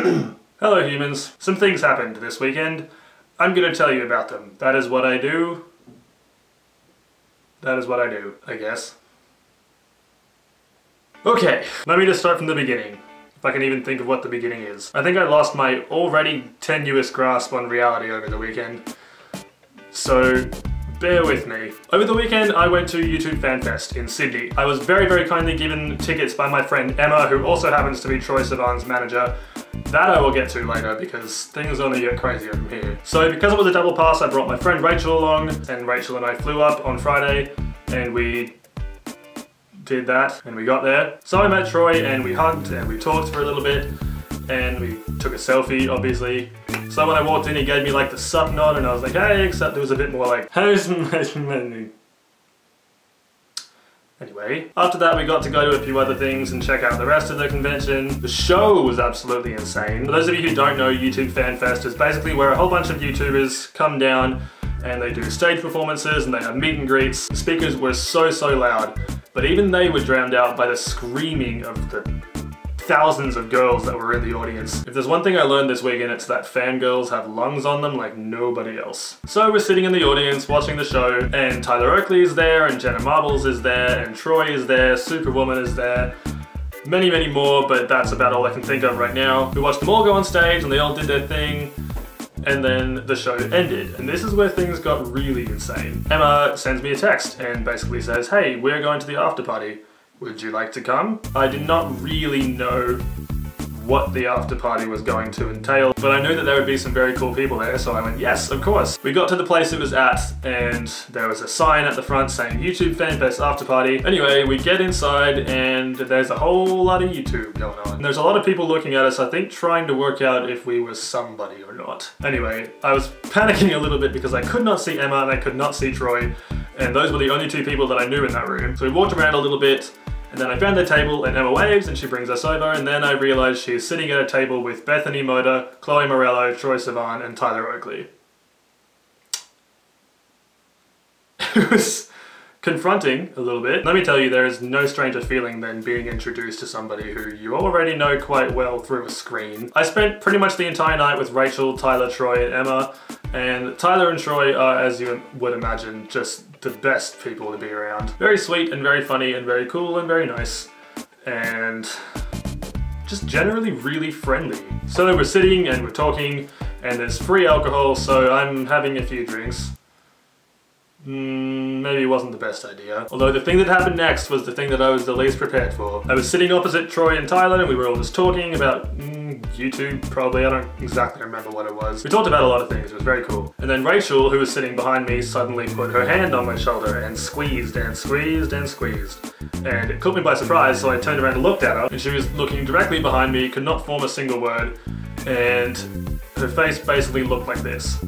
Hello humans, some things happened this weekend. I'm gonna tell you about them. That is what I do. That is what I do, I guess. Okay, let me just start from the beginning. If I can even think of what the beginning is. I think I lost my already tenuous grasp on reality over the weekend. So, bear with me. Over the weekend, I went to YouTube FANFEST in Sydney. I was very kindly given tickets by my friend Emma, who also happens to be Troye Sivan's manager. That I will get to later because things only get crazier from here. So because it was a double pass, I brought my friend Rachel along, and Rachel and I flew up on Friday, and we did that, and we got there. So I met Troye, and we hugged, and we talked for a little bit, and we took a selfie, obviously. So when I walked in, he gave me like the sup nod, and I was like, hey, except it was a bit more like, how's my Anyway, after that we got to go to a few other things and check out the rest of the convention. The show was absolutely insane. For those of you who don't know, YouTube FANFEST is basically where a whole bunch of YouTubers come down and they do stage performances and they have meet and greets. The speakers were so loud, but even they were drowned out by the screaming of the thousands of girls that were in the audience. If there's one thing I learned this weekend, it's that fangirls have lungs on them like nobody else. So we're sitting in the audience watching the show, and Tyler Oakley is there, and Jenna Marbles is there, and Troye is there, Superwoman is there, many more, but that's about all I can think of right now. We watched them all go on stage and they all did their thing, and then the show ended. And this is where things got really insane. Emma sends me a text and basically says, hey, we're going to the after party. Would you like to come? I did not really know what the after party was going to entail, but I knew that there would be some very cool people there, so I went, yes, of course. We got to the place it was at, and there was a sign at the front saying YouTube FANFEST after party. Anyway, we get inside, and there's a whole lot of YouTube going on. And there's a lot of people looking at us, I think trying to work out if we were somebody or not. Anyway, I was panicking a little bit because I could not see Emma and I could not see Troye, and those were the only two people that I knew in that room. So we walked around a little bit, and then I found their table, and Emma waves, and she brings us over, and then I realized she's sitting at a table with Bethany Moda, Chloe Morello, Troye Sivan, and Tyler Oakley. It was confronting a little bit. Let me tell you, there is no stranger feeling than being introduced to somebody who you already know quite well through a screen. I spent pretty much the entire night with Rachel, Tyler, Troye, and Emma, and Tyler and Troye are, as you would imagine, just the best people to be around. Very sweet and very funny and very cool and very nice, and just generally really friendly. So we're sitting and we're talking, and there's free alcohol, so I'm having a few drinks. Maybe it wasn't the best idea. Although the thing that happened next was the thing that I was the least prepared for. I was sitting opposite Troye and Tyler, and we were all just talking about YouTube, probably. I don't exactly remember what it was. We talked about a lot of things. It was very cool. And then Rachel, who was sitting behind me, suddenly put her hand on my shoulder and squeezed and squeezed and squeezed. And it caught me by surprise, so I turned around and looked at her, and she was looking directly behind me, could not form a single word, and her face basically looked like this.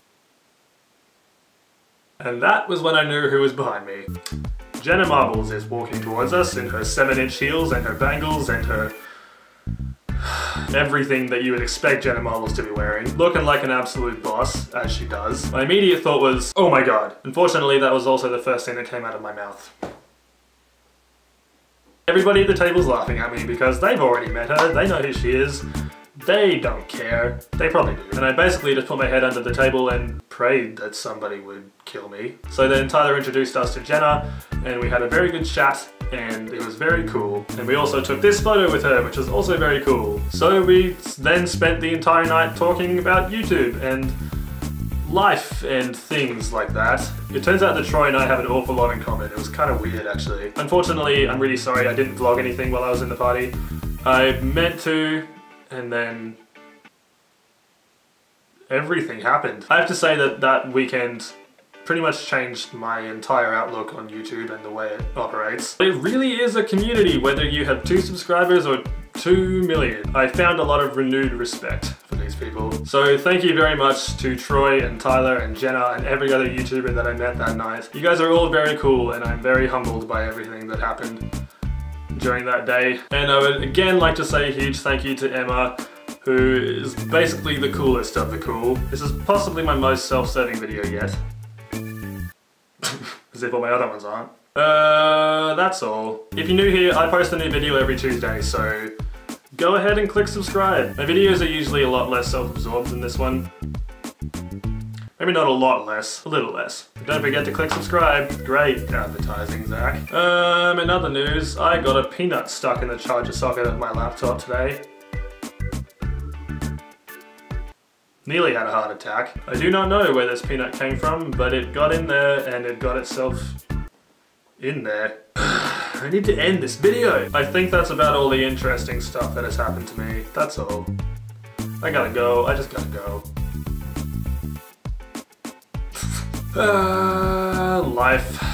And that was when I knew who was behind me. Jenna Marbles is walking towards us in her 7-inch heels and her bangles and her everything that you would expect Jenna Marbles to be wearing, looking like an absolute boss, as she does. My immediate thought was, oh my god. Unfortunately, that was also the first thing that came out of my mouth. Everybody at the table's laughing at me because they've already met her, they know who she is. They don't care. They probably do. And I basically just put my head under the table and prayed that somebody would kill me. So then Tyler introduced us to Jenna, and we had a very good chat, and it was very cool. And we also took this photo with her, which was also very cool. So we then spent the entire night talking about YouTube and life and things like that. It turns out that Troye and I have an awful lot in common. It was kind of weird, actually. Unfortunately, I'm really sorry I didn't vlog anything while I was in the party. I meant to, and then everything happened. I have to say that that weekend pretty much changed my entire outlook on YouTube and the way it operates. It really is a community, whether you have 2 subscribers or 2 million. I found a lot of renewed respect for these people. So thank you very much to Troye and Tyler and Jenna and every other YouTuber that I met that night. You guys are all very cool, and I'm very humbled by everything that happened during that day. And I would again like to say a huge thank you to Emma, who is basically the coolest of the cool. This is possibly my most self-serving video yet. As if all my other ones aren't. That's all. If you're new here, I post a new video every Tuesday, so go ahead and click subscribe. My videos are usually a lot less self-absorbed than this one. Maybe not a lot less, a little less. But don't forget to click subscribe. Great advertising, Zach. In other news, I got a peanut stuck in the charger socket of my laptop today. Nearly had a heart attack. I do not know where this peanut came from, but it got in there and it got itself in there. I need to end this video. I think that's about all the interesting stuff that has happened to me. That's all. I gotta go. I just gotta go. Life.